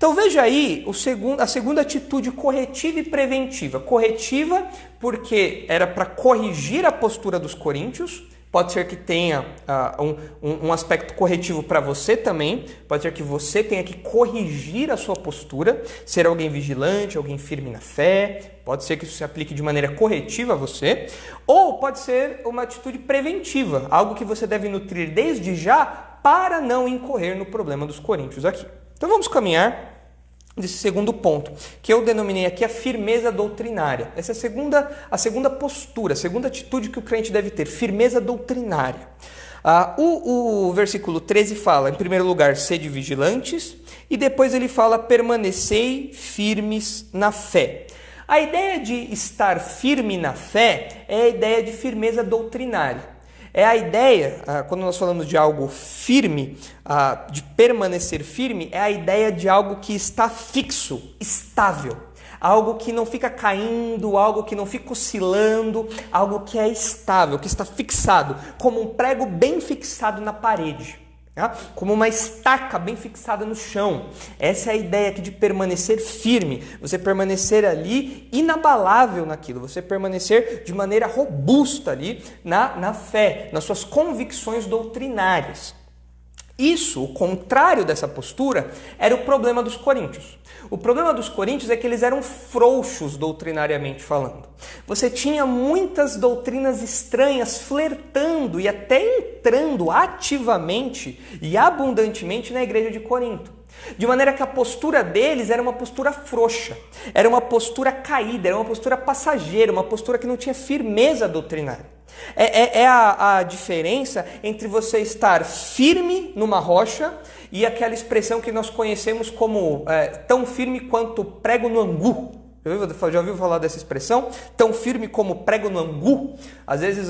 Então veja aí a segunda atitude corretiva e preventiva. Corretiva porque era para corrigir a postura dos coríntios. Pode ser que tenha um aspecto corretivo para você também. Pode ser que você tenha que corrigir a sua postura, ser alguém vigilante, alguém firme na fé. Pode ser que isso se aplique de maneira corretiva a você. Ou pode ser uma atitude preventiva, algo que você deve nutrir desde já para não incorrer no problema dos coríntios aqui. Então vamos caminhar desse segundo ponto, que eu denominei aqui a firmeza doutrinária. Essa é a segunda postura, a segunda atitude que o crente deve ter, firmeza doutrinária. O versículo 13 fala, em primeiro lugar, sede vigilantes, e depois ele fala, permanecei firmes na fé. A ideia de estar firme na fé é a ideia de firmeza doutrinária. É a ideia, quando nós falamos de algo firme, de permanecer firme, é a ideia de algo que está fixo, estável. Algo que não fica caindo, algo que não fica oscilando, algo que é estável, que está fixado, como um prego bem fixado na parede. Como uma estaca bem fixada no chão. Essa é a ideia aqui de permanecer firme. Você permanecer ali inabalável naquilo. Você permanecer de maneira robusta ali na fé, nas suas convicções doutrinárias. Isso, o contrário dessa postura, era o problema dos coríntios. O problema dos coríntios é que eles eram frouxos doutrinariamente falando. Você tinha muitas doutrinas estranhas flertando e até entrando ativamente e abundantemente na igreja de Corinto. De maneira que a postura deles era uma postura frouxa, era uma postura caída, era uma postura passageira, uma postura que não tinha firmeza doutrinária. É a diferença entre você estar firme numa rocha e aquela expressão que nós conhecemos como tão firme quanto prego no angu. Já ouviu falar dessa expressão? Tão firme como prego no angu. Às vezes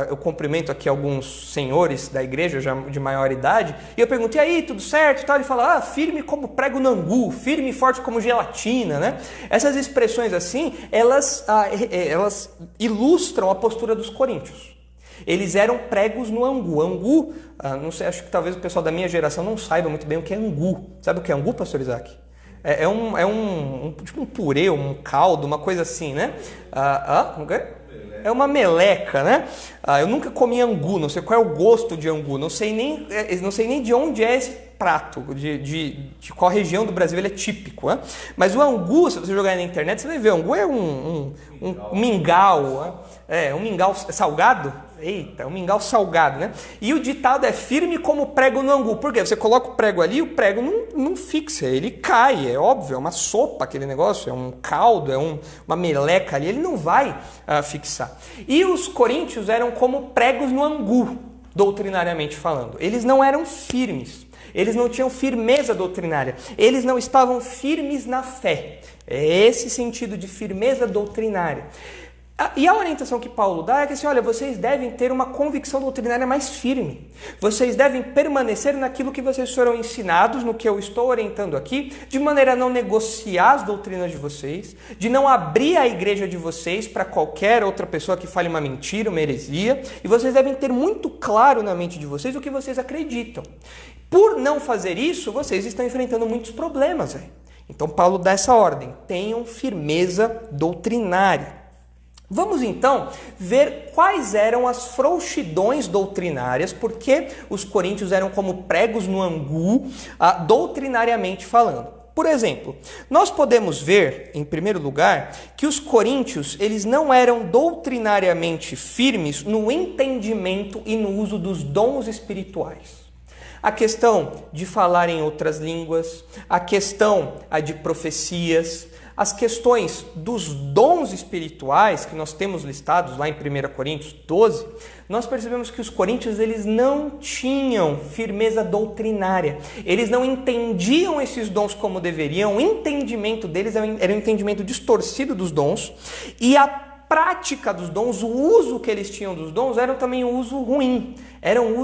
eu cumprimento aqui alguns senhores da igreja já de maior idade e eu pergunto, e aí, tudo certo? E tal, ele fala, firme como prego no angu, firme e forte como gelatina, né? Essas expressões assim, elas ilustram a postura dos coríntios. Eles eram pregos no angu. Angu, não sei, acho que talvez o pessoal da minha geração não saiba muito bem o que é angu. Sabe o que é angu, pastor Isaac? Tipo um purê, um caldo, uma coisa assim, né? É uma meleca, né? Eu nunca comi angu, não sei qual é o gosto de angu, não sei nem de onde é esse prato, de qual região do Brasil ele é típico. Né? Mas o angu, se você jogar aí na internet, você vai ver, o angu é um mingau, um mingau salgado. Eita, um mingau salgado, né? E o ditado é firme como prego no angu. Por quê? Você coloca o prego ali, o prego não fixa, ele cai, é óbvio, é uma sopa aquele negócio, é um caldo, é uma meleca ali, ele não vai fixar. E os coríntios eram como pregos no angu, doutrinariamente falando. Eles não eram firmes, eles não tinham firmeza doutrinária, eles não estavam firmes na fé. É esse sentido de firmeza doutrinária. E a orientação que Paulo dá é que assim, olha, vocês devem ter uma convicção doutrinária mais firme. Vocês devem permanecer naquilo que vocês foram ensinados, no que eu estou orientando aqui, de maneira a não negociar as doutrinas de vocês, de não abrir a igreja de vocês para qualquer outra pessoa que fale uma mentira, uma heresia. E vocês devem ter muito claro na mente de vocês o que vocês acreditam. Por não fazer isso, vocês estão enfrentando muitos problemas. Então Paulo dá essa ordem, tenham firmeza doutrinária. Vamos então ver quais eram as frouxidões doutrinárias, porque os coríntios eram como pregos no angu, doutrinariamente falando. Por exemplo, nós podemos ver, em primeiro lugar, que os coríntios eles não eram doutrinariamente firmes no entendimento e no uso dos dons espirituais. A questão de falar em outras línguas, a questão de profecias, as questões dos dons espirituais que nós temos listados lá em 1 Coríntios 12, nós percebemos que os coríntios eles não tinham firmeza doutrinária. Eles não entendiam esses dons como deveriam. O entendimento deles era um entendimento distorcido dos dons. E a prática dos dons, o uso que eles tinham dos dons, era também um uso ruim. Era um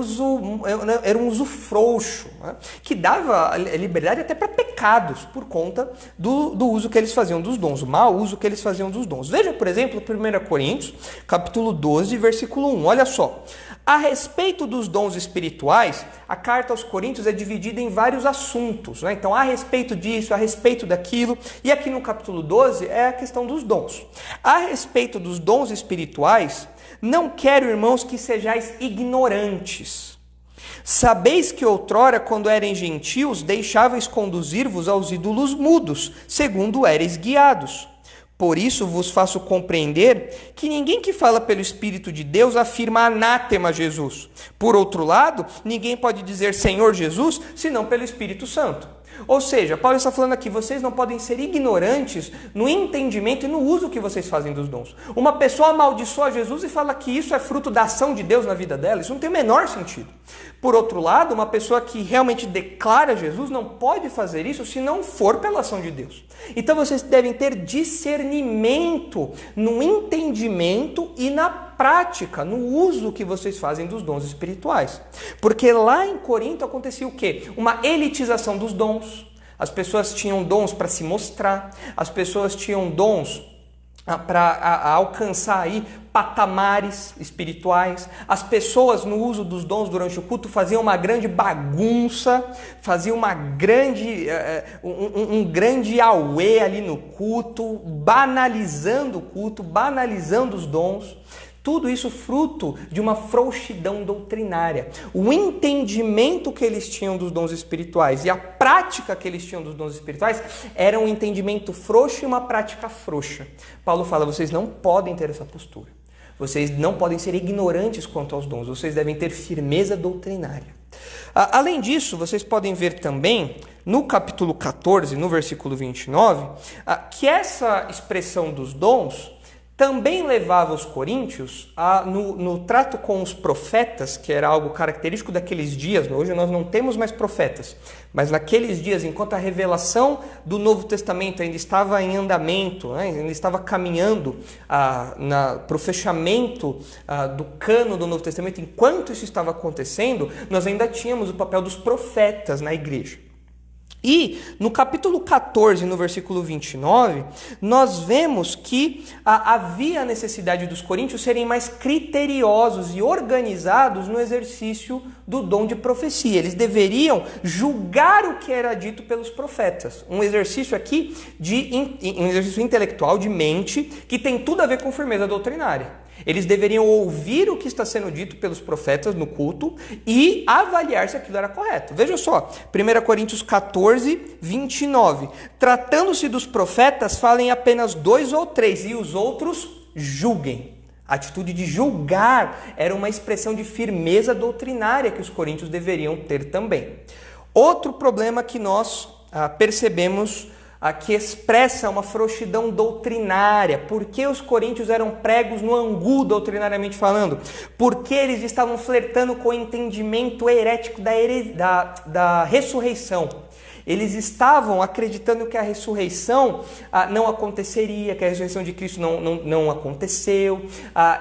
uso frouxo, né? Que dava liberdade até para pecados, por conta do uso que eles faziam dos dons, o mau uso que eles faziam dos dons. Veja, por exemplo, 1 Coríntios, capítulo 12, versículo 1. Olha só. A respeito dos dons espirituais, a carta aos Coríntios é dividida em vários assuntos, né? Então, a respeito disso, a respeito daquilo, e aqui no capítulo 12 é a questão dos dons. A respeito dos dons espirituais, não quero, irmãos, que sejais ignorantes. Sabeis que outrora, quando eram gentios, deixáveis conduzir-vos aos ídolos mudos, segundo éreis guiados. Por isso vos faço compreender que ninguém que fala pelo Espírito de Deus afirma anátema Jesus. Por outro lado, ninguém pode dizer Senhor Jesus, senão pelo Espírito Santo. Ou seja, Paulo está falando aqui, vocês não podem ser ignorantes no entendimento e no uso que vocês fazem dos dons. Uma pessoa amaldiçoa Jesus e fala que isso é fruto da ação de Deus na vida dela, isso não tem o menor sentido. Por outro lado, uma pessoa que realmente declara Jesus não pode fazer isso se não for pela ação de Deus. Então vocês devem ter discernimento no entendimento e na prática, no uso que vocês fazem dos dons espirituais. Porque lá em Corinto acontecia o quê? Uma elitização dos dons. As pessoas tinham dons para se mostrar, as pessoas tinham dons para alcançar aí patamares espirituais. As pessoas no uso dos dons durante o culto faziam uma grande bagunça, faziam um grande auê ali no culto, banalizando o culto, banalizando os dons. Tudo isso fruto de uma frouxidão doutrinária. O entendimento que eles tinham dos dons espirituais e a prática que eles tinham dos dons espirituais era um entendimento frouxo e uma prática frouxa. Paulo fala, vocês não podem ter essa postura. Vocês não podem ser ignorantes quanto aos dons. Vocês devem ter firmeza doutrinária. Além disso, vocês podem ver também no capítulo 14, no versículo 29, que essa expressão dos dons também levava os coríntios no trato com os profetas, que era algo característico daqueles dias. Hoje nós não temos mais profetas, mas naqueles dias, enquanto a revelação do Novo Testamento ainda estava em andamento, né, ainda estava caminhando para o fechamento do cano do Novo Testamento, enquanto isso estava acontecendo, nós ainda tínhamos o papel dos profetas na igreja. E no capítulo 14, no versículo 29, nós vemos que havia a necessidade dos coríntios serem mais criteriosos e organizados no exercício do dom de profecia. Eles deveriam julgar o que era dito pelos profetas. Um exercício aqui um exercício intelectual de mente que tem tudo a ver com firmeza doutrinária. Eles deveriam ouvir o que está sendo dito pelos profetas no culto e avaliar se aquilo era correto. Veja só, 1 Coríntios 14, 29. Tratando-se dos profetas, falem apenas 2 ou 3 e os outros julguem. A atitude de julgar era uma expressão de firmeza doutrinária que os coríntios deveriam ter também. Outro problema que nós percebemos que expressa uma frouxidão doutrinária. Por que os coríntios eram pregos no angu, doutrinariamente falando? Porque eles estavam flertando com o entendimento herético da ressurreição. Eles estavam acreditando que a ressurreição não aconteceria, que a ressurreição de Cristo não aconteceu.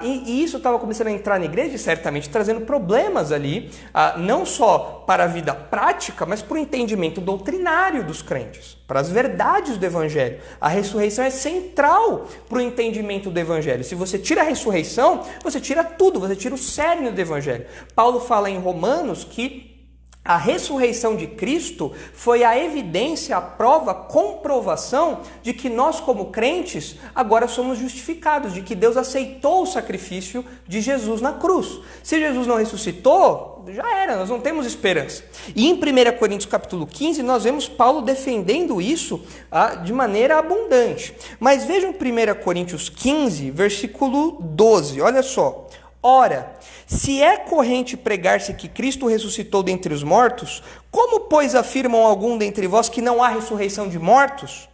E isso estava começando a entrar na igreja, certamente trazendo problemas ali, não só para a vida prática, mas para o entendimento doutrinário dos crentes, para as verdades do Evangelho. A ressurreição é central para o entendimento do Evangelho. Se você tira a ressurreição, você tira tudo, você tira o cerne do Evangelho. Paulo fala em Romanos que a ressurreição de Cristo foi a evidência, a prova, a comprovação de que nós, como crentes, agora somos justificados, de que Deus aceitou o sacrifício de Jesus na cruz. Se Jesus não ressuscitou, já era, nós não temos esperança. E em 1 Coríntios capítulo 15, nós vemos Paulo defendendo isso de maneira abundante. Mas vejam 1 Coríntios 15, versículo 12, olha só. Ora, se é corrente pregar-se que Cristo ressuscitou dentre os mortos, como, pois, afirmam algum dentre vós que não há ressurreição de mortos?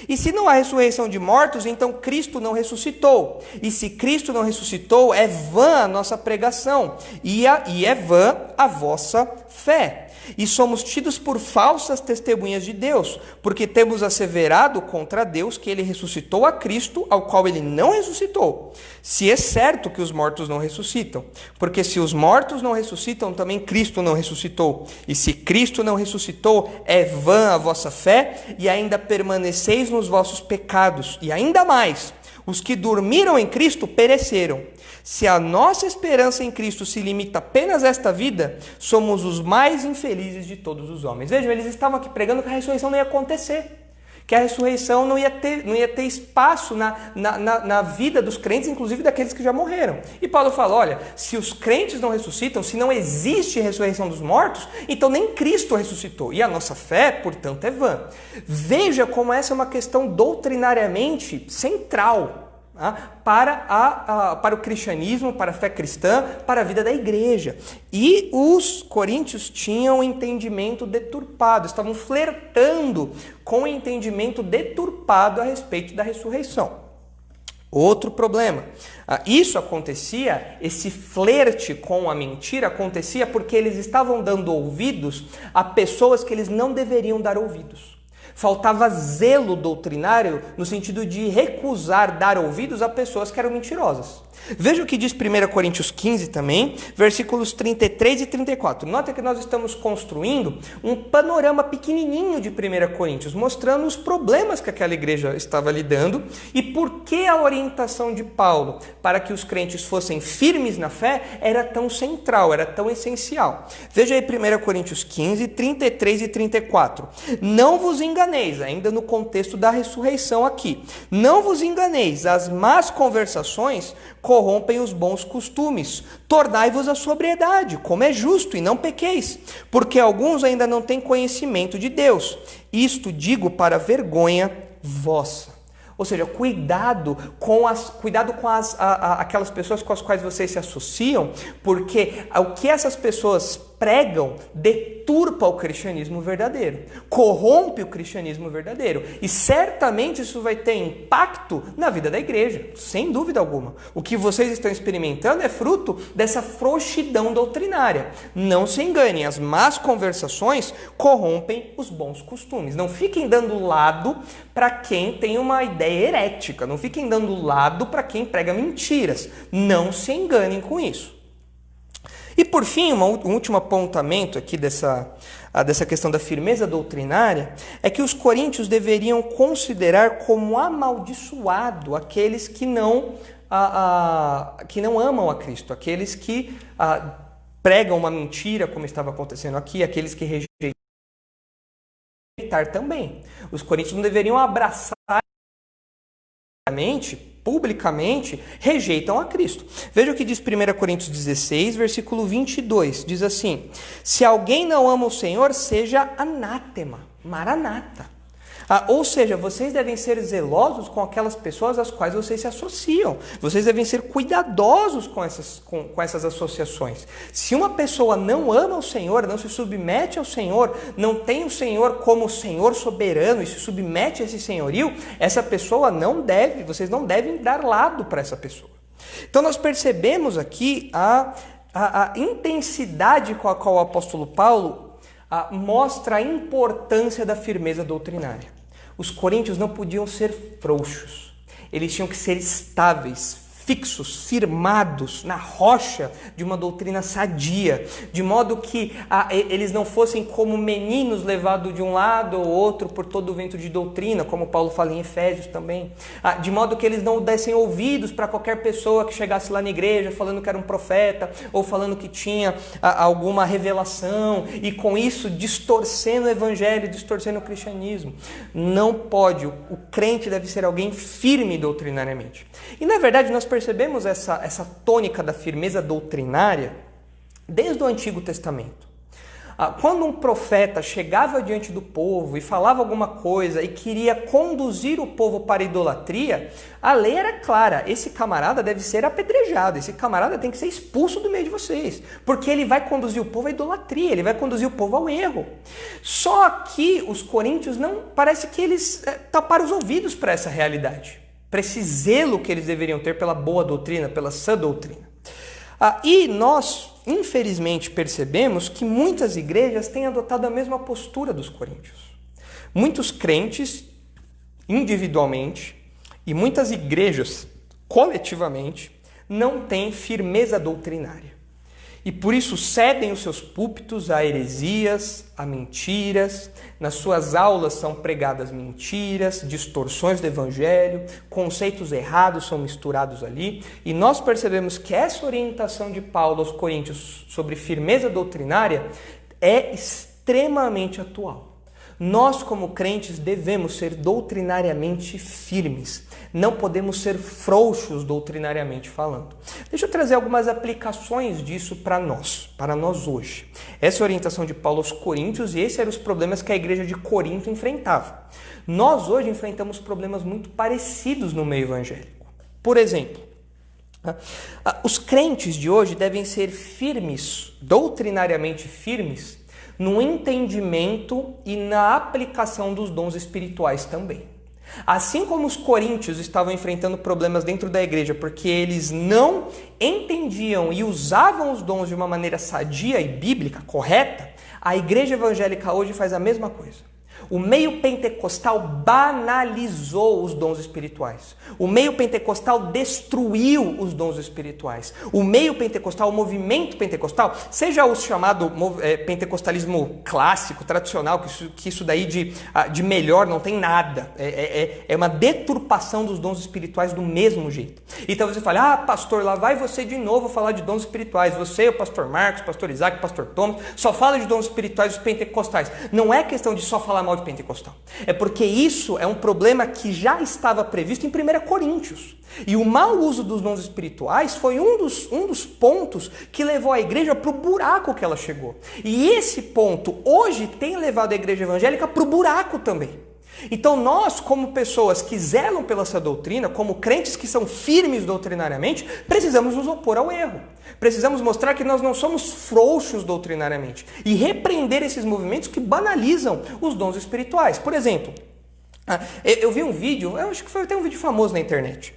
E se não há ressurreição de mortos, então Cristo não ressuscitou. E se Cristo não ressuscitou, é vã a nossa pregação, e é vã a vossa fé. E somos tidos por falsas testemunhas de Deus, porque temos asseverado contra Deus que ele ressuscitou a Cristo, ao qual ele não ressuscitou. Se é certo que os mortos não ressuscitam, porque se os mortos não ressuscitam, também Cristo não ressuscitou. E se Cristo não ressuscitou, é vã a vossa fé, e ainda permaneceis nos vossos pecados. E ainda mais, Os que dormiram em Cristo pereceram. Se a nossa esperança em Cristo se limita apenas a esta vida, somos os mais infelizes de todos os homens. Vejam, eles estavam aqui pregando que a ressurreição não ia acontecer. Que a ressurreição não ia ter espaço na vida dos crentes, inclusive daqueles que já morreram. E Paulo fala, olha, se os crentes não ressuscitam, se não existe ressurreição dos mortos, então nem Cristo ressuscitou. E a nossa fé, portanto, é vã. Veja como essa é uma questão doutrinariamente central para o cristianismo, para a fé cristã, para a vida da igreja. E os coríntios tinham um entendimento deturpado, estavam flertando com o entendimento deturpado a respeito da ressurreição. Outro problema, isso acontecia, esse flerte com a mentira acontecia porque eles estavam dando ouvidos a pessoas que eles não deveriam dar ouvidos. Faltava zelo doutrinário no sentido de recusar dar ouvidos a pessoas que eram mentirosas. Veja o que diz 1 Coríntios 15 também, versículos 33 e 34. Nota que nós estamos construindo um panorama pequenininho de 1 Coríntios, mostrando os problemas que aquela igreja estava lidando e por que a orientação de Paulo para que os crentes fossem firmes na fé era tão central, era tão essencial. Veja aí 1 Coríntios 15, 33 e 34. Não vos enganeis, ainda no contexto da ressurreição aqui. Não vos enganeis, as más conversações corrompem os bons costumes. Tornai-vos a sobriedade, como é justo, e não pequeis, porque alguns ainda não têm conhecimento de Deus. Isto digo para vergonha vossa. Ou seja, cuidado com aquelas pessoas com as quais vocês se associam, porque o que essas pessoas pregam deturpa o cristianismo verdadeiro, corrompe o cristianismo verdadeiro. E certamente isso vai ter impacto na vida da igreja, sem dúvida alguma. O que vocês estão experimentando é fruto dessa frouxidão doutrinária. Não se enganem, as más conversações corrompem os bons costumes. Não fiquem dando lado para quem tem uma ideia herética, não fiquem dando lado para quem prega mentiras. Não se enganem com isso. E por fim, um último apontamento aqui dessa questão da firmeza doutrinária é que os coríntios deveriam considerar como amaldiçoado aqueles que não amam a Cristo, aqueles que pregam uma mentira, como estava acontecendo aqui, aqueles que rejeitar também. Os coríntios não deveriam abraçar publicamente, rejeitam a Cristo. Veja o que diz 1 Coríntios 16, versículo 22. Diz assim: se alguém não ama o Senhor, seja anátema, maranata. Ou seja, vocês devem ser zelosos com aquelas pessoas às quais vocês se associam. Vocês devem ser cuidadosos com essas associações. Se uma pessoa não ama o Senhor, não se submete ao Senhor, não tem o Senhor como Senhor soberano e se submete a esse senhorio, essa pessoa vocês não devem dar lado para essa pessoa. Então nós percebemos aqui a intensidade com a qual o apóstolo Paulo mostra a importância da firmeza doutrinária. Os coríntios não podiam ser frouxos, eles tinham que ser estáveis, fixos, firmados na rocha de uma doutrina sadia, de modo que eles não fossem como meninos levados de um lado ou outro por todo o vento de doutrina, como Paulo fala em Efésios também, de modo que eles não dessem ouvidos para qualquer pessoa que chegasse lá na igreja falando que era um profeta ou falando que tinha alguma revelação e com isso distorcendo o evangelho, distorcendo o cristianismo. Não pode, o crente deve ser alguém firme doutrinariamente. E na verdade nós percebemos essa tônica da firmeza doutrinária desde o Antigo Testamento. Quando um profeta chegava diante do povo e falava alguma coisa e queria conduzir o povo para a idolatria, a lei era clara: esse camarada deve ser apedrejado, esse camarada tem que ser expulso do meio de vocês, porque ele vai conduzir o povo à idolatria, ele vai conduzir o povo ao erro. Só que os coríntios parece que eles taparam os ouvidos para essa realidade, para esse zelo que eles deveriam ter pela boa doutrina, pela sã doutrina. E nós, infelizmente, percebemos que muitas igrejas têm adotado a mesma postura dos coríntios. Muitos crentes, individualmente, e muitas igrejas, coletivamente, não têm firmeza doutrinária. E por isso cedem os seus púlpitos a heresias, a mentiras, nas suas aulas são pregadas mentiras, distorções do evangelho, conceitos errados são misturados ali, e nós percebemos que essa orientação de Paulo aos coríntios sobre firmeza doutrinária é extremamente atual. Nós, como crentes, devemos ser doutrinariamente firmes. Não podemos ser frouxos doutrinariamente falando. Deixa eu trazer algumas aplicações disso para nós hoje. Essa é a orientação de Paulo aos coríntios e esses eram os problemas que a igreja de Corinto enfrentava. Nós hoje enfrentamos problemas muito parecidos no meio evangélico. Por exemplo, os crentes de hoje devem ser firmes, doutrinariamente firmes, no entendimento e na aplicação dos dons espirituais também. Assim como os coríntios estavam enfrentando problemas dentro da igreja porque eles não entendiam e usavam os dons de uma maneira sadia e bíblica, correta, a igreja evangélica hoje faz a mesma coisa. O meio pentecostal banalizou os dons espirituais. O meio pentecostal destruiu os dons espirituais. O meio pentecostal, o movimento pentecostal, seja o chamado pentecostalismo clássico, tradicional, que isso daí de melhor não tem nada. É uma deturpação dos dons espirituais do mesmo jeito. Então você fala, pastor, lá vai você de novo falar de dons espirituais. Você, o pastor Marcos, o pastor Isaac, o pastor Thomas, só fala de dons espirituais dos pentecostais. Não é questão de só falar mal de pentecostal. É porque isso é um problema que já estava previsto em 1 Coríntios. E o mau uso dos dons espirituais foi um dos pontos que levou a igreja para o buraco que ela chegou. E esse ponto hoje tem levado a igreja evangélica para o buraco também. Então nós, como pessoas que zelam pela essa doutrina, como crentes que são firmes doutrinariamente, precisamos nos opor ao erro. Precisamos mostrar que nós não somos frouxos doutrinariamente e repreender esses movimentos que banalizam os dons espirituais. Por exemplo, eu vi um vídeo, eu acho que foi até um vídeo famoso na internet,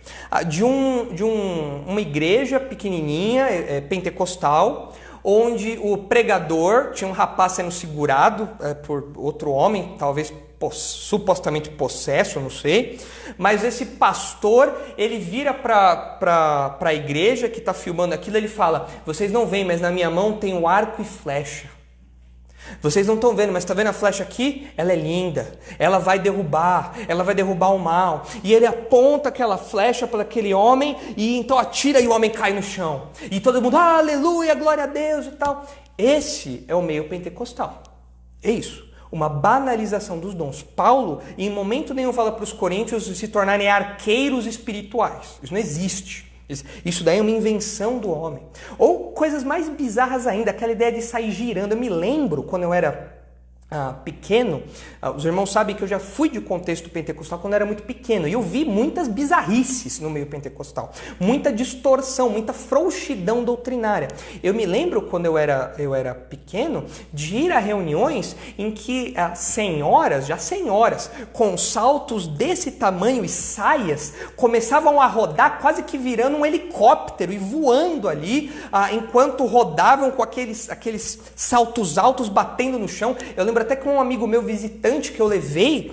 de uma igreja pequenininha, pentecostal, onde o pregador tinha um rapaz sendo segurado por outro homem, talvez supostamente possesso, não sei, mas esse pastor, ele vira para a igreja que está filmando aquilo, ele fala, vocês não veem, mas na minha mão tem um arco e flecha. Vocês não estão vendo, mas está vendo a flecha aqui? Ela é linda, ela vai derrubar o mal. E ele aponta aquela flecha para aquele homem e então atira e o homem cai no chão. E todo mundo, aleluia, glória a Deus e tal. Esse é o meio pentecostal. É isso. Uma banalização dos dons. Paulo, em momento nenhum, fala para os coríntios se tornarem arqueiros espirituais. Isso não existe. Isso daí é uma invenção do homem. Ou coisas mais bizarras ainda, aquela ideia de sair girando. Eu me lembro, quando eu era pequeno, os irmãos sabem que eu já fui de contexto pentecostal quando eu era muito pequeno, e eu vi muitas bizarrices no meio pentecostal, muita distorção, muita frouxidão doutrinária. Eu me lembro, quando eu era pequeno, de ir a reuniões em que senhoras, com saltos desse tamanho e saias, começavam a rodar quase que virando um helicóptero e voando ali, enquanto rodavam com aqueles saltos altos batendo no chão. Eu lembro até com um amigo meu visitante que eu levei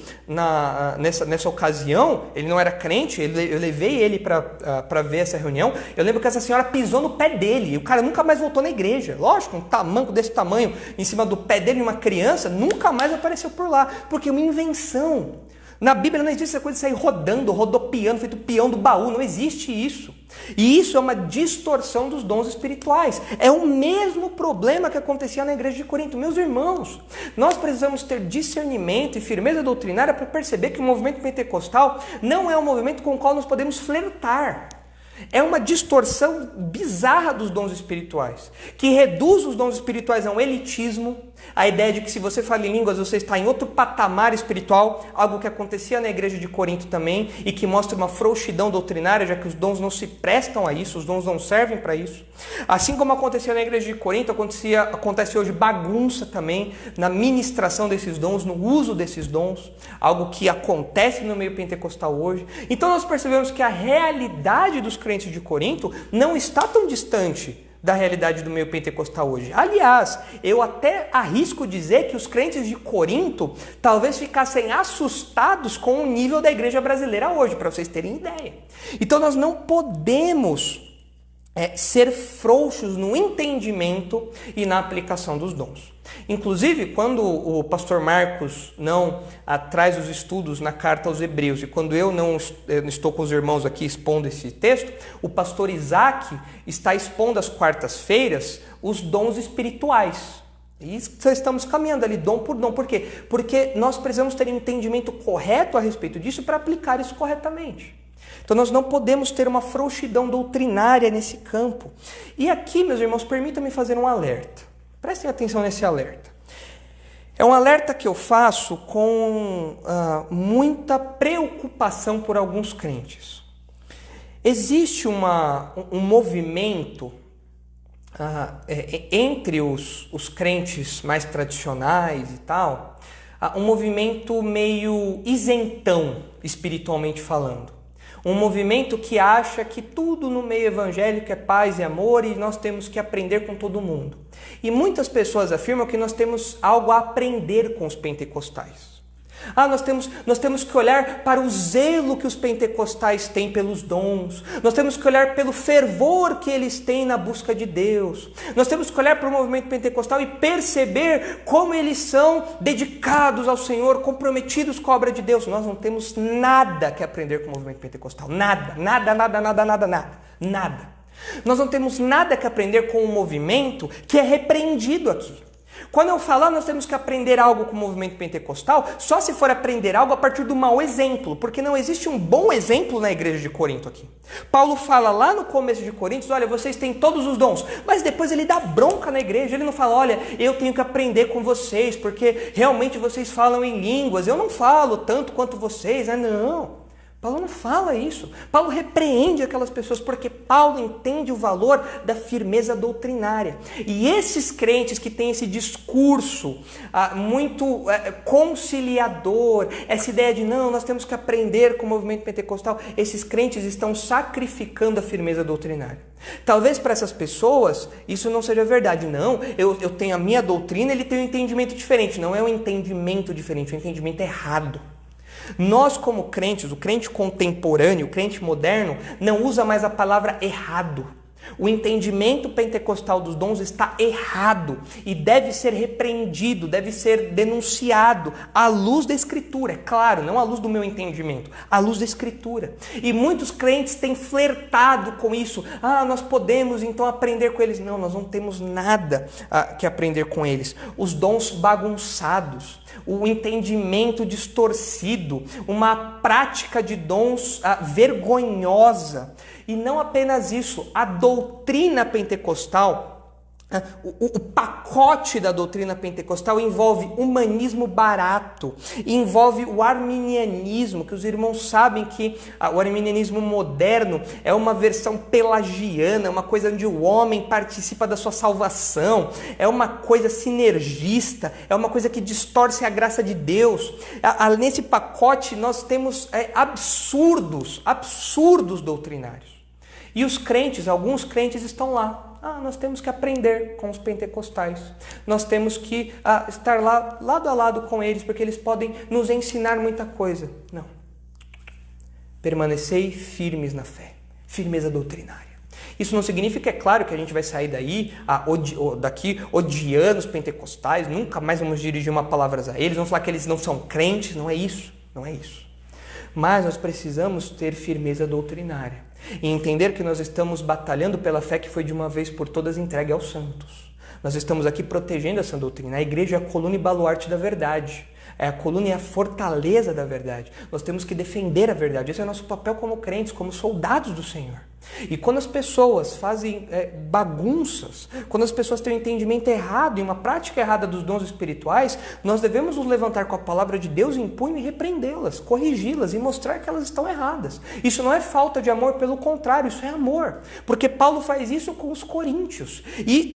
nessa ocasião, ele não era crente, eu levei ele para ver essa reunião. Eu lembro que essa senhora pisou no pé dele, e o cara nunca mais voltou na igreja. Lógico, um tamanco desse tamanho em cima do pé dele, uma criança, nunca mais apareceu por lá, porque é uma invenção. Na Bíblia não existe essa coisa de sair rodando, rodopiando, feito peão do baú, não existe isso. E isso é uma distorção dos dons espirituais. É o mesmo problema que acontecia na igreja de Corinto. Meus irmãos, nós precisamos ter discernimento e firmeza doutrinária para perceber que o movimento pentecostal não é um movimento com o qual nós podemos flertar. É uma distorção bizarra dos dons espirituais, que reduz os dons espirituais a um elitismo, a ideia de que se você fala em línguas você está em outro patamar espiritual, algo que acontecia na igreja de Corinto também, e que mostra uma frouxidão doutrinária, já que os dons não se prestam a isso, os dons não servem para isso. Assim como acontecia na igreja de Corinto, acontece hoje bagunça também na ministração desses dons, no uso desses dons, algo que acontece no meio pentecostal hoje. Então nós percebemos que a realidade dos crentes de Corinto não está tão distante da realidade do meio pentecostal hoje. Aliás, eu até arrisco dizer que os crentes de Corinto talvez ficassem assustados com o nível da igreja brasileira hoje, para vocês terem ideia. Então nós não podemos ser frouxos no entendimento e na aplicação dos dons. Inclusive, quando o pastor Marcos não traz os estudos na carta aos Hebreus, e quando eu não estou com os irmãos aqui expondo esse texto, o pastor Isaac está expondo às quartas-feiras os dons espirituais. E estamos caminhando ali dom por dom. Por quê? Porque nós precisamos ter um entendimento correto a respeito disso para aplicar isso corretamente. Então nós não podemos ter uma frouxidão doutrinária nesse campo. E aqui, meus irmãos, permitam-me fazer um alerta. Prestem atenção nesse alerta. É um alerta que eu faço com muita preocupação por alguns crentes. Existe um movimento entre os crentes mais tradicionais e tal, um movimento meio isentão, espiritualmente falando. Um movimento que acha que tudo no meio evangélico é paz e amor e nós temos que aprender com todo mundo. E muitas pessoas afirmam que nós temos algo a aprender com os pentecostais. Nós temos que olhar para o zelo que os pentecostais têm pelos dons. Nós temos que olhar pelo fervor que eles têm na busca de Deus. Nós temos que olhar para o movimento pentecostal e perceber como eles são dedicados ao Senhor, comprometidos com a obra de Deus. Nós não temos nada que aprender com o movimento pentecostal. Nada. Nós não temos nada que aprender com um movimento que é repreendido aqui. Quando eu falar nós temos que aprender algo com o movimento pentecostal, só se for aprender algo a partir do mau exemplo, porque não existe um bom exemplo na igreja de Corinto aqui. Paulo fala lá no começo de Coríntios, olha, vocês têm todos os dons, mas depois ele dá bronca na igreja, ele não fala, olha, eu tenho que aprender com vocês, porque realmente vocês falam em línguas, eu não falo tanto quanto vocês, não. Paulo não fala isso. Paulo repreende aquelas pessoas porque Paulo entende o valor da firmeza doutrinária. E esses crentes que têm esse discurso muito conciliador, essa ideia de não, nós temos que aprender com o movimento pentecostal, esses crentes estão sacrificando a firmeza doutrinária. Talvez para essas pessoas isso não seja verdade. Não, eu tenho a minha doutrina, ele tem um entendimento diferente. Não é um entendimento diferente, é um entendimento errado. Nós como crentes, o crente contemporâneo, o crente moderno, não usa mais a palavra errado. O entendimento pentecostal dos dons está errado e deve ser repreendido, deve ser denunciado à luz da Escritura. É claro, não à luz do meu entendimento, à luz da Escritura. E muitos crentes têm flertado com isso. Nós podemos então aprender com eles. Não, nós não temos nada que aprender com eles. Os dons bagunçados, o entendimento distorcido, uma prática de dons vergonhosa. E não apenas isso, a doutrina pentecostal, o pacote da doutrina pentecostal envolve humanismo barato, envolve o arminianismo, que os irmãos sabem que o arminianismo moderno é uma versão pelagiana, uma coisa onde o homem participa da sua salvação, é uma coisa sinergista, é uma coisa que distorce a graça de Deus. Nesse pacote nós temos absurdos doutrinários. E os crentes, alguns crentes estão lá. Nós temos que aprender com os pentecostais. Nós temos que estar lá, lado a lado com eles, porque eles podem nos ensinar muita coisa. Não. Permanecei firmes na fé. Firmeza doutrinária. Isso não significa, é claro, que a gente vai sair daqui odiando os pentecostais, nunca mais vamos dirigir uma palavra a eles, vamos falar que eles não são crentes, não é isso. Mas nós precisamos ter firmeza doutrinária e entender que nós estamos batalhando pela fé que foi de uma vez por todas entregue aos santos. Nós estamos aqui protegendo essa doutrina. A igreja é a coluna e baluarte da verdade. É a coluna e a fortaleza da verdade. Nós temos que defender a verdade. Esse é o nosso papel como crentes, como soldados do Senhor. E quando as pessoas fazem bagunças, quando as pessoas têm um entendimento errado e uma prática errada dos dons espirituais, nós devemos nos levantar com a palavra de Deus em punho e repreendê-las, corrigi-las e mostrar que elas estão erradas. Isso não é falta de amor, pelo contrário, isso é amor. Porque Paulo faz isso com os coríntios. E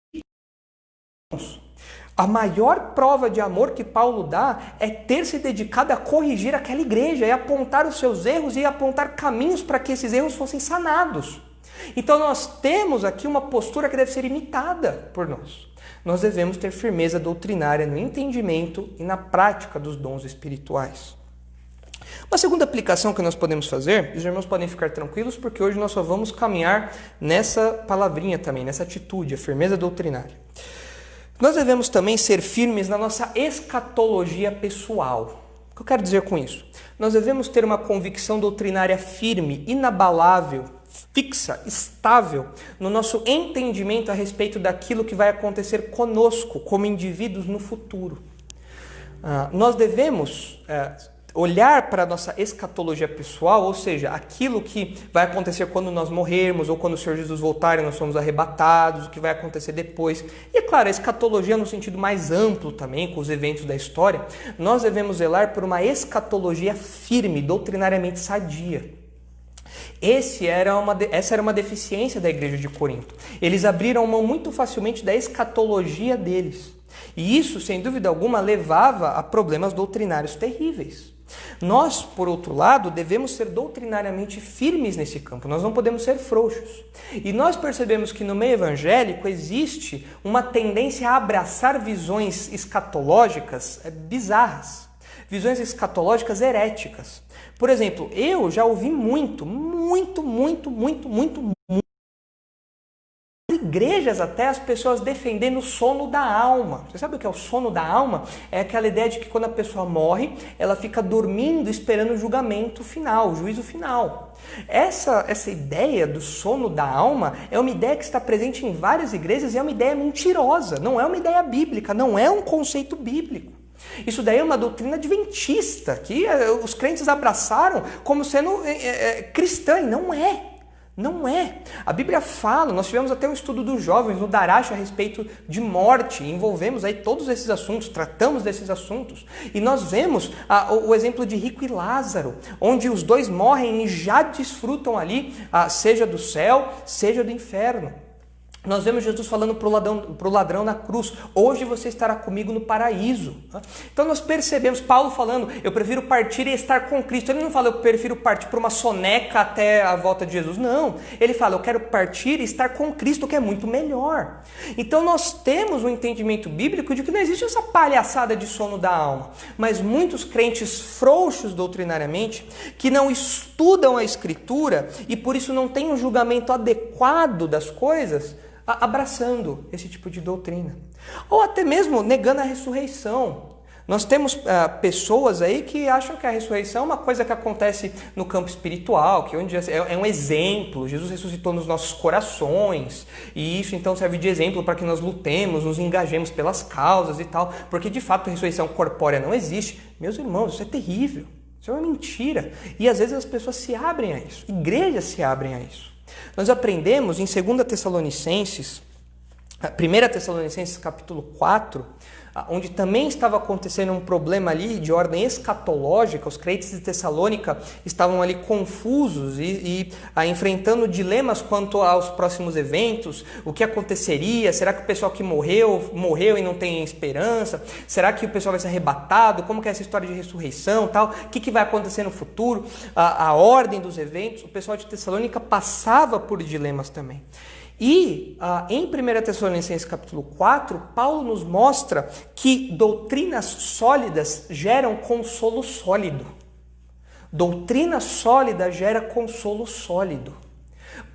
a maior prova de amor que Paulo dá é ter se dedicado a corrigir aquela igreja, é apontar os seus erros e apontar caminhos para que esses erros fossem sanados. Então nós temos aqui uma postura que deve ser imitada por nós. Nós devemos ter firmeza doutrinária no entendimento e na prática dos dons espirituais. Uma segunda aplicação que nós podemos fazer, os irmãos podem ficar tranquilos, porque hoje nós só vamos caminhar nessa palavrinha também, nessa atitude, a firmeza doutrinária. Nós devemos também ser firmes na nossa escatologia pessoal. O que eu quero dizer com isso? Nós devemos ter uma convicção doutrinária firme, inabalável, fixa, estável, no nosso entendimento a respeito daquilo que vai acontecer conosco, como indivíduos no futuro. Nós devemos olhar para a nossa escatologia pessoal, ou seja, aquilo que vai acontecer quando nós morrermos, ou quando o Senhor Jesus voltar e nós somos arrebatados, o que vai acontecer depois. E é claro, a escatologia no sentido mais amplo também, com os eventos da história, nós devemos zelar por uma escatologia firme, doutrinariamente sadia. Essa era uma deficiência da igreja de Corinto. Eles abriram mão muito facilmente da escatologia deles. E isso, sem dúvida alguma, levava a problemas doutrinários terríveis. Nós, por outro lado, devemos ser doutrinariamente firmes nesse campo. Nós não podemos ser frouxos. E nós percebemos que no meio evangélico existe uma tendência a abraçar visões escatológicas bizarras. Visões escatológicas heréticas. Por exemplo, eu já ouvi muito igrejas até as pessoas defendendo o sono da alma. Você sabe o que é o sono da alma? É aquela ideia de que quando a pessoa morre, ela fica dormindo esperando o julgamento final, o juízo final. Essa ideia do sono da alma é uma ideia que está presente em várias igrejas e é uma ideia mentirosa, não é uma ideia bíblica, não é um conceito bíblico. Isso daí é uma doutrina adventista, que os crentes abraçaram como sendo cristã, e não é. Não é. A Bíblia fala, nós tivemos até um estudo dos jovens no Darash a respeito de morte, envolvemos aí todos esses assuntos, tratamos desses assuntos, e nós vemos o exemplo de Rico e Lázaro, onde os dois morrem e já desfrutam ali, seja do céu, seja do inferno. Nós vemos Jesus falando para o ladrão na cruz, hoje você estará comigo no paraíso. Então nós percebemos Paulo falando, eu prefiro partir e estar com Cristo. Ele não fala, eu prefiro partir para uma soneca até a volta de Jesus. Não, ele fala, eu quero partir e estar com Cristo, que é muito melhor. Então nós temos um entendimento bíblico de que não existe essa palhaçada de sono da alma. Mas muitos crentes frouxos doutrinariamente, que não estudam a Escritura e por isso não têm um julgamento adequado das coisas, abraçando esse tipo de doutrina. Ou até mesmo negando a ressurreição. Nós temos pessoas aí que acham que a ressurreição é uma coisa que acontece no campo espiritual, que onde é um exemplo, Jesus ressuscitou nos nossos corações, e isso então serve de exemplo para que nós lutemos, nos engajemos pelas causas e tal, porque de fato a ressurreição corpórea não existe. Meus irmãos, isso é terrível, isso é uma mentira. E às vezes as pessoas se abrem a isso, igrejas se abrem a isso. Nós aprendemos em 2 Tessalonicenses, 1 Tessalonicenses capítulo 4, onde também estava acontecendo um problema ali de ordem escatológica, os crentes de Tessalônica estavam ali confusos e enfrentando dilemas quanto aos próximos eventos, o que aconteceria, será que o pessoal que morreu e não tem esperança, será que o pessoal vai ser arrebatado, como que é essa história de ressurreição tal, o que vai acontecer no futuro, a ordem dos eventos, o pessoal de Tessalônica passava por dilemas também. E em 1 Tessalonicenses capítulo 4, Paulo nos mostra que doutrinas sólidas geram consolo sólido. Doutrina sólida gera consolo sólido.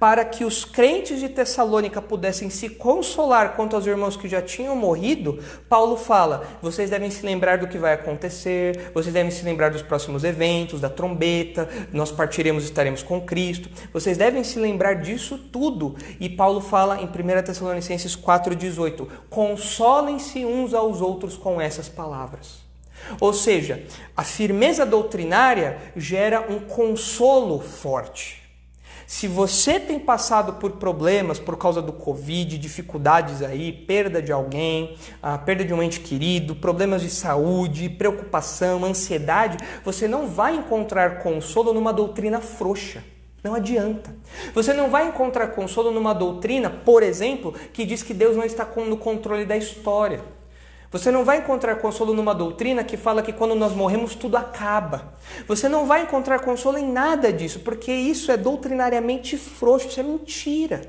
Para que os crentes de Tessalônica pudessem se consolar quanto aos irmãos que já tinham morrido, Paulo fala, vocês devem se lembrar do que vai acontecer, vocês devem se lembrar dos próximos eventos, da trombeta, nós partiremos e estaremos com Cristo, vocês devem se lembrar disso tudo. E Paulo fala em 1 Tessalonicenses 4,18, consolem-se uns aos outros com essas palavras. Ou seja, a firmeza doutrinária gera um consolo forte. Se você tem passado por problemas por causa do Covid, dificuldades aí, perda de alguém, perda de um ente querido, problemas de saúde, preocupação, ansiedade, você não vai encontrar consolo numa doutrina frouxa. Não adianta. Você não vai encontrar consolo numa doutrina, por exemplo, que diz que Deus não está no controle da história. Você não vai encontrar consolo numa doutrina que fala que quando nós morremos tudo acaba. Você não vai encontrar consolo em nada disso, porque isso é doutrinariamente frouxo, isso é mentira.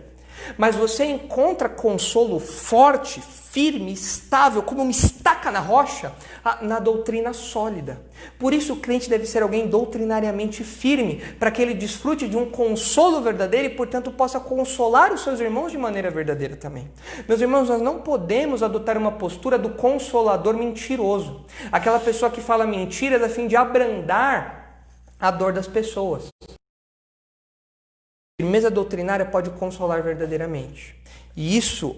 Mas você encontra consolo forte, firme, estável, como uma estaca na rocha, na doutrina sólida. Por isso o crente deve ser alguém doutrinariamente firme, para que ele desfrute de um consolo verdadeiro e, portanto, possa consolar os seus irmãos de maneira verdadeira também. Meus irmãos, nós não podemos adotar uma postura do consolador mentiroso. Aquela pessoa que fala mentiras a fim de abrandar a dor das pessoas. A firmeza doutrinária pode consolar verdadeiramente. E isso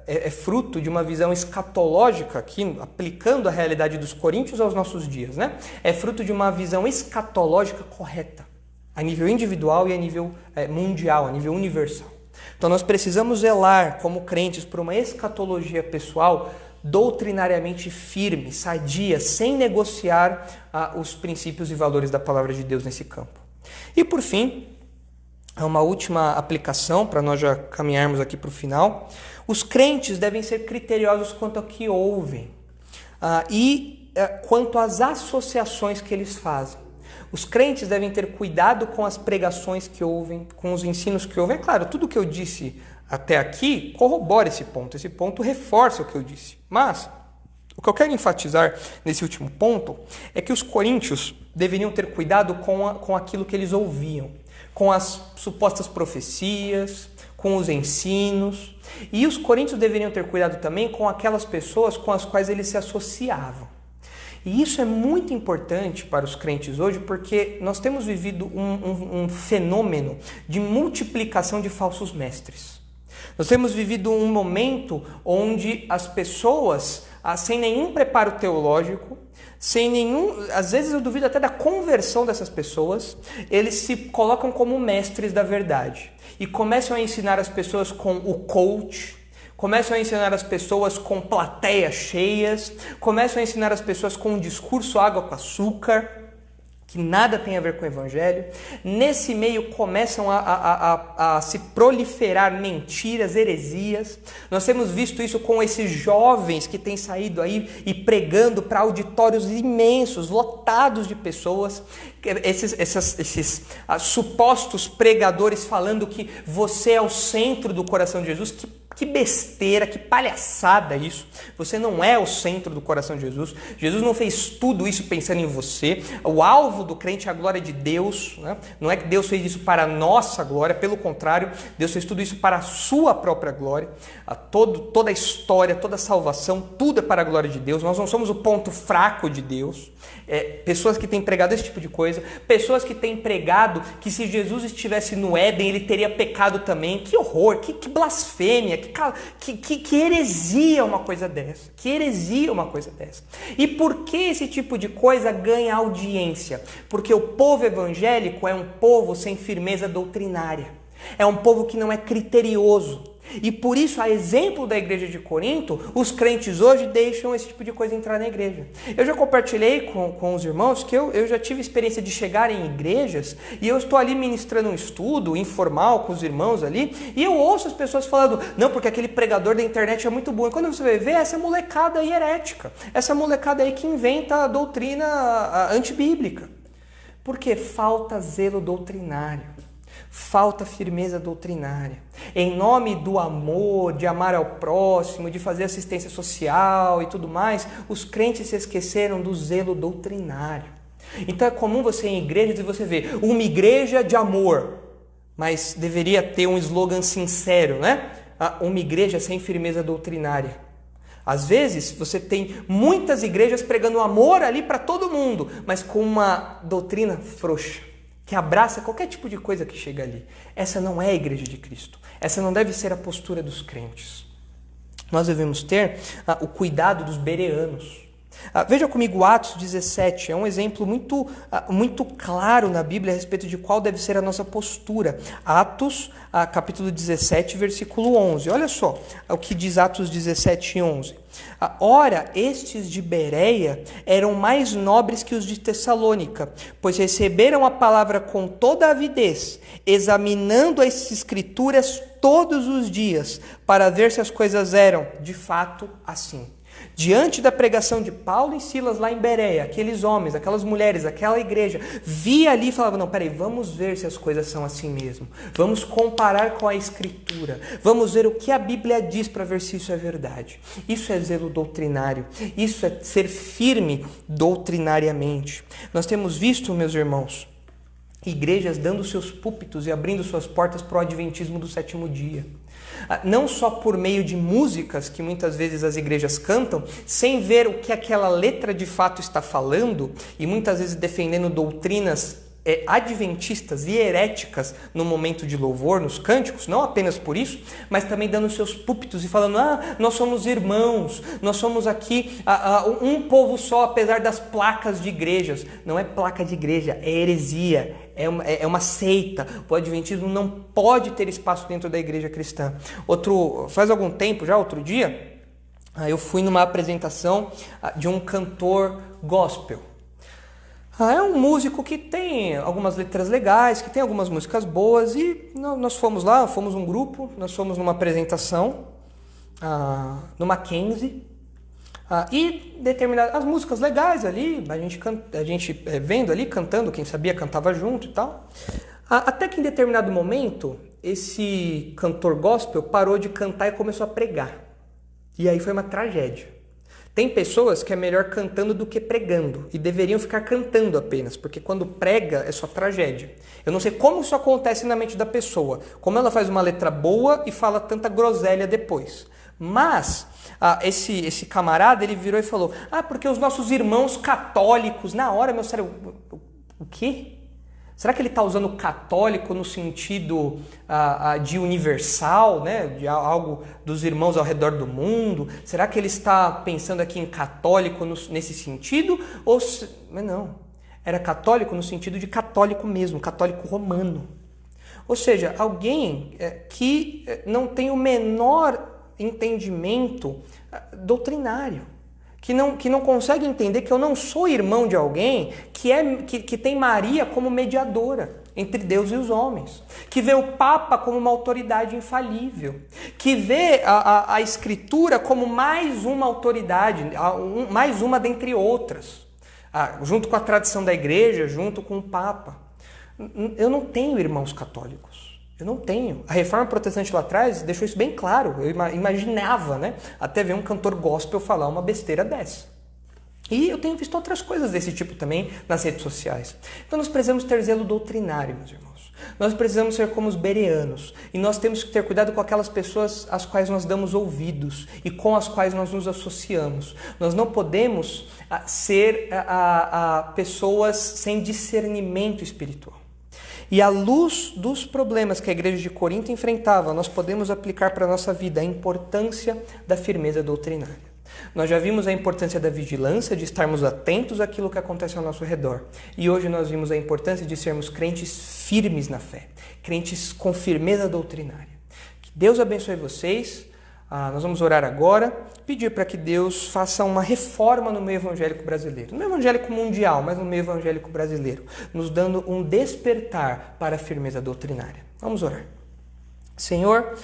é fruto de uma visão escatológica, aqui, aplicando a realidade dos coríntios aos nossos dias, né? É fruto de uma visão escatológica correta, a nível individual e a nível mundial, a nível universal. Então nós precisamos zelar, como crentes, por uma escatologia pessoal doutrinariamente firme, sadia, sem negociar os princípios e valores da palavra de Deus nesse campo. E por fim, uma última aplicação, para nós já caminharmos aqui para o final. Os crentes devem ser criteriosos quanto ao que ouvem e quanto às associações que eles fazem. Os crentes devem ter cuidado com as pregações que ouvem, com os ensinos que ouvem. É claro, tudo o que eu disse até aqui corrobora esse ponto reforça o que eu disse. Mas o que eu quero enfatizar nesse último ponto é que os coríntios deveriam ter cuidado com aquilo que eles ouviam, com as supostas profecias, com os ensinos. E os coríntios deveriam ter cuidado também com aquelas pessoas com as quais eles se associavam. E isso é muito importante para os crentes hoje, porque nós temos vivido um fenômeno de multiplicação de falsos mestres. Nós temos vivido um momento onde as pessoas, sem nenhum preparo teológico, às vezes eu duvido até da conversão dessas pessoas, eles se colocam como mestres da verdade e começam a ensinar as pessoas com o coach, começam a ensinar as pessoas com plateias cheias, começam a ensinar as pessoas com um discurso água com açúcar, que nada tem a ver com o evangelho. Nesse meio começam a se proliferar mentiras, heresias. Nós temos visto isso com esses jovens que têm saído aí e pregando para auditórios imensos, lotados de pessoas. Esses supostos pregadores falando que você é o centro do coração de Jesus. Que besteira, que palhaçada isso. Você não é o centro do coração de Jesus. Jesus não fez tudo isso pensando em você. O alvo do crente é a glória de Deus, né? Não é que Deus fez isso para a nossa glória, pelo contrário, Deus fez tudo isso para a sua própria glória. Toda a história, toda a salvação, tudo é para a glória de Deus. Nós não somos o ponto fraco de Deus. Pessoas que têm pregado esse tipo de coisa, pessoas que têm pregado que se Jesus estivesse no Éden, ele teria pecado também. Que horror, que blasfêmia, que heresia uma coisa dessa. Que heresia uma coisa dessa. E por que esse tipo de coisa ganha audiência? Porque o povo evangélico é um povo sem firmeza doutrinária. É um povo que não é criterioso. E por isso, a exemplo da igreja de Corinto, os crentes hoje deixam esse tipo de coisa entrar na igreja. Eu já compartilhei com os irmãos que eu já tive experiência de chegar em igrejas e eu estou ali ministrando um estudo informal com os irmãos ali e eu ouço as pessoas falando, não, porque aquele pregador da internet é muito bom. E quando você vai ver, essa molecada aí herética, essa molecada aí que inventa a doutrina antibíblica. Porque falta zelo doutrinário. Falta firmeza doutrinária. Em nome do amor, de amar ao próximo, de fazer assistência social e tudo mais, os crentes se esqueceram do zelo doutrinário. Então é comum você ir em igrejas e você ver uma igreja de amor, mas deveria ter um slogan sincero, né? Uma igreja sem firmeza doutrinária. Às vezes você tem muitas igrejas pregando amor ali para todo mundo, mas com uma doutrina frouxa, que abraça qualquer tipo de coisa que chega ali. Essa não é a igreja de Cristo. Essa não deve ser a postura dos crentes. Nós devemos ter o cuidado dos bereanos. Veja comigo Atos 17, é um exemplo muito claro na Bíblia a respeito de qual deve ser a nossa postura. Atos, capítulo 17, versículo 11. Olha só o que diz Atos 17, 11. Ora, estes de Bereia eram mais nobres que os de Tessalônica, pois receberam a palavra com toda a avidez, examinando as escrituras todos os dias, para ver se as coisas eram de fato assim. Diante da pregação de Paulo e Silas lá em Bereia, aqueles homens, aquelas mulheres, aquela igreja, via ali e falava, não, peraí, vamos ver se as coisas são assim mesmo. Vamos comparar com a Escritura. Vamos ver o que a Bíblia diz para ver se isso é verdade. Isso é zelo doutrinário. Isso é ser firme doutrinariamente. Nós temos visto, meus irmãos, igrejas dando seus púlpitos e abrindo suas portas para o adventismo do sétimo dia. Não só por meio de músicas que muitas vezes as igrejas cantam, sem ver o que aquela letra de fato está falando, e muitas vezes defendendo doutrinas adventistas e heréticas no momento de louvor, nos cânticos, não apenas por isso, mas também dando seus púlpitos e falando, nós somos irmãos, nós somos aqui um povo só, apesar das placas de igrejas. Não é placa de igreja, é heresia, é uma seita. O adventismo não pode ter espaço dentro da igreja cristã. Faz algum tempo já, outro dia, eu fui numa apresentação de um cantor gospel. É um músico que tem algumas letras legais, que tem algumas músicas boas, e nós fomos lá, fomos um grupo, nós fomos numa apresentação no Mackenzie, e determinadas as músicas legais ali, a gente vendo ali, cantando, quem sabia cantava junto e tal, até que em determinado momento, esse cantor gospel parou de cantar e começou a pregar, e aí foi uma tragédia. Tem pessoas que é melhor cantando do que pregando, e deveriam ficar cantando apenas, porque quando prega é só tragédia. Eu não sei como isso acontece na mente da pessoa, como ela faz uma letra boa e fala tanta groselha depois. Mas esse camarada, ele virou e falou, porque os nossos irmãos católicos, na hora, meu cérebro, o quê? Será que ele está usando católico no sentido de universal, né? De algo dos irmãos ao redor do mundo? Será que ele está pensando aqui em católico nesse sentido? Mas não, era católico no sentido de católico mesmo, católico romano. Ou seja, alguém que não tem o menor entendimento doutrinário. Que não consegue entender que eu não sou irmão de alguém que tem Maria como mediadora entre Deus e os homens, que vê o Papa como uma autoridade infalível, que vê a Escritura como mais uma autoridade, mais uma dentre outras, junto com a tradição da igreja, junto com o Papa. Eu não tenho irmãos católicos. Eu não tenho. A Reforma Protestante lá atrás deixou isso bem claro. Eu imaginava, né? Até ver um cantor gospel falar uma besteira dessa. E eu tenho visto outras coisas desse tipo também nas redes sociais. Então nós precisamos ter zelo doutrinário, meus irmãos. Nós precisamos ser como os bereanos. E nós temos que ter cuidado com aquelas pessoas às quais nós damos ouvidos e com as quais nós nos associamos. Nós não podemos ser pessoas sem discernimento espiritual. E à luz dos problemas que a igreja de Corinto enfrentava, nós podemos aplicar para a nossa vida a importância da firmeza doutrinária. Nós já vimos a importância da vigilância, de estarmos atentos àquilo que acontece ao nosso redor. E hoje nós vimos a importância de sermos crentes firmes na fé, crentes com firmeza doutrinária. Que Deus abençoe vocês. Nós vamos orar agora, pedir para que Deus faça uma reforma no meio evangélico brasileiro. No meio evangélico mundial, mas no meio evangélico brasileiro, nos dando um despertar para a firmeza doutrinária. Vamos orar. Senhor,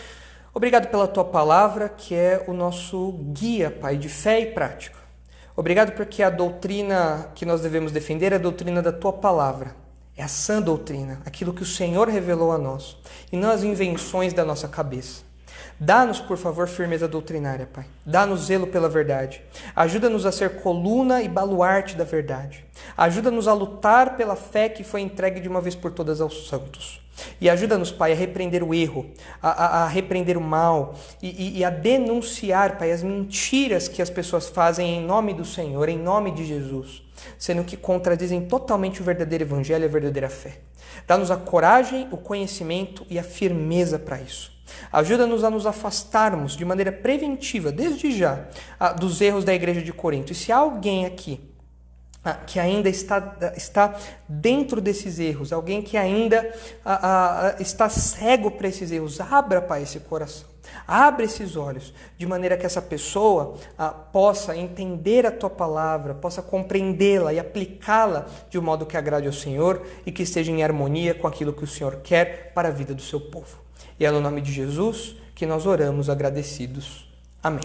obrigado pela Tua palavra, que é o nosso guia, Pai, de fé e prática. Obrigado porque a doutrina que nós devemos defender é a doutrina da Tua palavra. É a sã doutrina, aquilo que o Senhor revelou a nós, e não as invenções da nossa cabeça. Dá-nos, por favor, firmeza doutrinária, Pai. Dá-nos zelo pela verdade. Ajuda-nos a ser coluna e baluarte da verdade. Ajuda-nos a lutar pela fé que foi entregue de uma vez por todas aos santos. E ajuda-nos, Pai, a repreender o erro, a repreender o mal e a denunciar, Pai, as mentiras que as pessoas fazem em nome do Senhor, em nome de Jesus, sendo que contradizem totalmente o verdadeiro evangelho e a verdadeira fé. Dá-nos a coragem, o conhecimento e a firmeza para isso. Ajuda-nos a nos afastarmos de maneira preventiva, desde já, dos erros da igreja de Corinto. E se há alguém aqui que ainda está dentro desses erros, alguém que ainda está cego para esses erros, abra, Pai, esse coração. Abre esses olhos, de maneira que essa pessoa possa entender a Tua palavra, possa compreendê-la e aplicá-la de um modo que agrade ao Senhor e que esteja em harmonia com aquilo que o Senhor quer para a vida do seu povo. E é no nome de Jesus que nós oramos agradecidos. Amém.